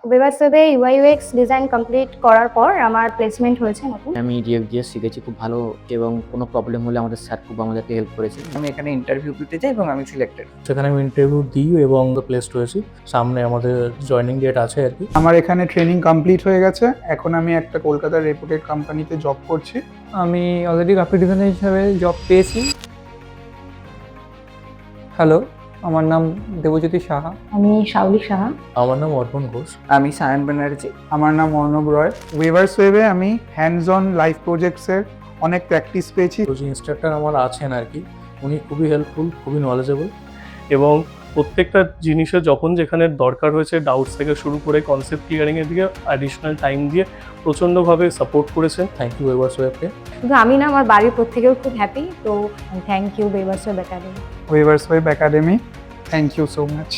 ওয়েবসাইটে UI UX design complete করার পর আমার প্লেসমেন্ট হয়েছে নতুন। আমি রিয়েক্ট.js শিখেছি খুব ভালো এবং কোনো প্রবলেম হলে আমাদের স্যার খুব আমাদেরকে হেল্প করেছে। আমি এখানে ইন্টারভিউ দিতে যাই এবং আমি সিলেক্টেড। সেখানে আমি ইন্টারভিউ দিই এবং প্লেসড হয়েছি। সামনে আমাদের জয়েনিং ডেট আছে আর কি। আমার এখানে ট্রেনিং কমপ্লিট হয়ে গেছে, এখন আমি একটা কলকাতার রেপুটেড কোম্পানিতে জব করছি। আমি অলরেডি গ্রাফিক ডিজাইনার হিসাবে জব পেয়েছি। হ্যালো, আমার নাম দেবজ্যোতি সাহা। আমি শাওলি সাহা। আমার নাম অর্পণ ঘোষ। আমি সায়ন ব্যানার্জি। আমার নাম অর্ণব রয়। ওয়েভার্স ওয়েবে আমি হ্যান্ডস অন লাইফ প্রজেক্টসের অনেক প্র্যাকটিস পেয়েছি। যে ইনস্ট্রাক্টর আমার আছেন আর কি, উনি খুবই হেল্পফুল, খুবই নলেজেবল এবং প্রত্যেকটা জিনিসে যখন যেখানে দরকার হয়েছে ডাউটস থেকে শুরু করে কনসেপ্ট ক্লিয়ারিংয়ের দিকে অ্যাডিশনাল টাইম দিয়ে প্রচণ্ডভাবে সাপোর্ট করেছেন। থ্যাংক ইউ ওয়েভার্স ওয়েবকে। শুধু আমি না, আমার বাড়ির প্রত্যেকেও খুব হ্যাপি। তো thank you website academy. Wavers Web Academy, thank you so much.